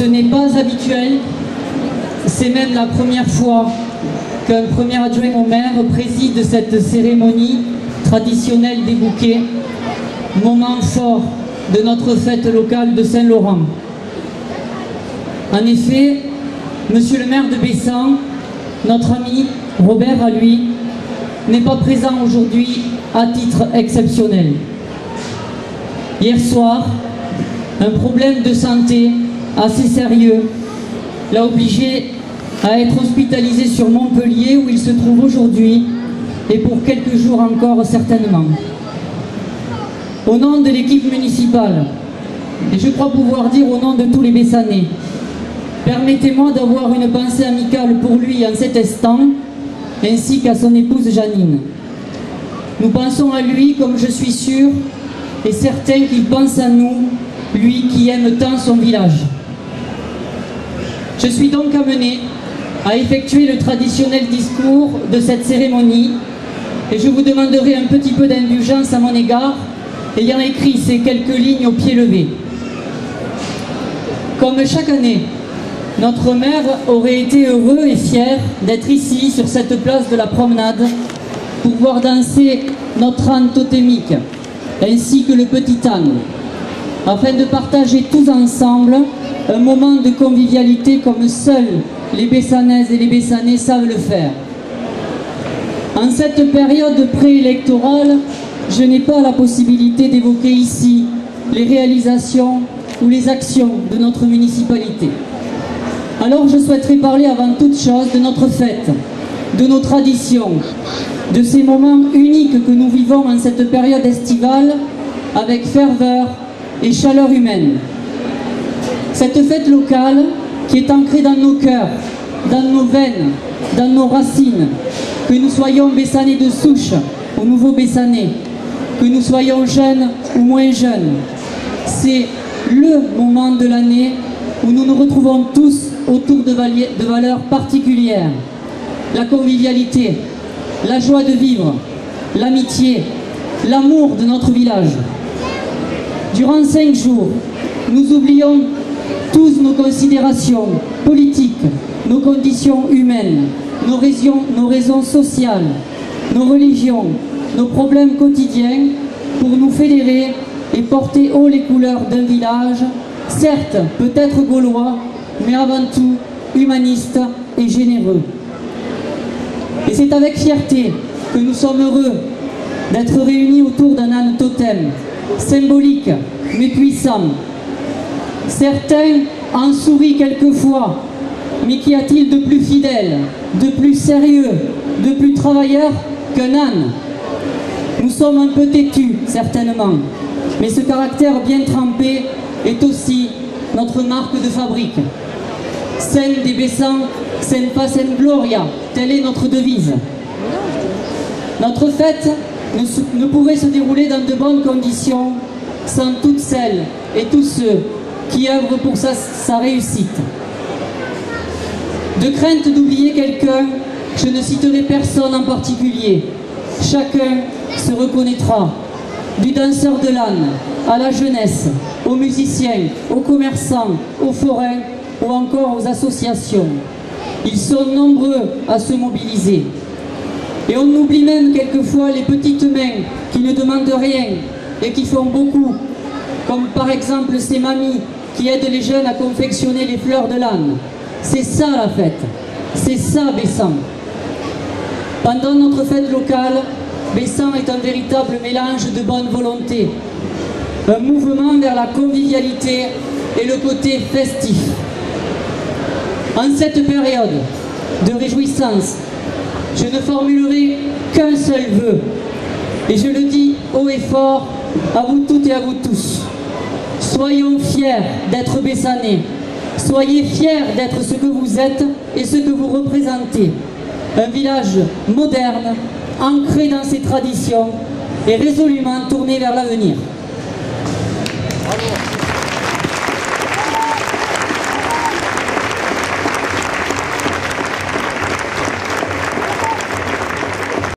Ce n'est pas habituel, c'est même la première fois qu'un premier adjoint au maire préside cette cérémonie traditionnelle des bouquets, moment fort de notre fête locale de Saint-Laurent. En effet, monsieur le maire de Bessan, notre ami Robert à lui, n'est pas présent aujourd'hui à titre exceptionnel. Hier soir, un problème de santé assez sérieux l'a obligé à être hospitalisé sur Montpellier où il se trouve aujourd'hui et pour quelques jours encore certainement. Au nom de l'équipe municipale, et je crois pouvoir dire au nom de tous les Bessanais, permettez-moi d'avoir une pensée amicale pour lui en cet instant, ainsi qu'à son épouse Janine. Nous pensons à lui comme je suis sûr et certain qu'il pense à nous, lui qui aime tant son village. Je suis donc amené à effectuer le traditionnel discours de cette cérémonie et je vous demanderai un petit peu d'indulgence à mon égard, ayant écrit ces quelques lignes au pied levé. Comme chaque année, notre maire aurait été heureux et fier d'être ici, sur cette place de la promenade, pour voir danser notre âne totémique, ainsi que le petit âne, afin de partager tous ensemble un moment de convivialité comme seuls les Bessanaises et les Bessanais savent le faire. En cette période préélectorale, je n'ai pas la possibilité d'évoquer ici les réalisations ou les actions de notre municipalité. Alors je souhaiterais parler avant toute chose de notre fête, de nos traditions, de ces moments uniques que nous vivons en cette période estivale avec ferveur et chaleur humaine. Cette fête locale qui est ancrée dans nos cœurs, dans nos veines, dans nos racines, que nous soyons Bessanais de souche ou nouveaux Bessanais, que nous soyons jeunes ou moins jeunes. C'est le moment de l'année où nous nous retrouvons tous autour de valeurs particulières. La convivialité, la joie de vivre, l'amitié, l'amour de notre village. Durant 5 jours, nous oublions tous nos considérations politiques, nos conditions humaines, nos raisons sociales, nos religions, nos problèmes quotidiens pour nous fédérer et porter haut les couleurs d'un village, certes peut-être gaulois, mais avant tout humaniste et généreux. Et c'est avec fierté que nous sommes heureux d'être réunis autour d'un âne totem, symbolique mais puissant. Certains en sourient quelquefois, mais qu'y a-t-il de plus fidèle, de plus sérieux, de plus travailleur qu'un âne? Nous sommes un peu têtus, certainement, mais ce caractère bien trempé est aussi notre marque de fabrique. Scène des Bessans, scène pas scène gloria, telle est notre devise. Notre fête ne pourrait se dérouler dans de bonnes conditions sans toutes celles et tous ceux qui œuvrent pour sa réussite. De crainte d'oublier quelqu'un, je ne citerai personne en particulier. Chacun se reconnaîtra, du danseur de l'âne à la jeunesse, aux musiciens, aux commerçants, aux forains ou encore aux associations. Ils sont nombreux à se mobiliser. Et on oublie même quelquefois les petites mains qui ne demandent rien et qui font beaucoup, comme par exemple ces mamies qui aident les jeunes à confectionner les fleurs de l'âne. C'est ça la fête, c'est ça Bessan. Pendant notre fête locale, Bessan est un véritable mélange de bonne volonté, un mouvement vers la convivialité et le côté festif. En cette période de réjouissance, je ne formulerai qu'un seul vœu, et je le dis haut et fort à vous toutes et à vous tous. Soyons fiers d'être Bessanais, soyez fiers d'être ce que vous êtes et ce que vous représentez. Un village moderne, ancré dans ses traditions et résolument tourné vers l'avenir.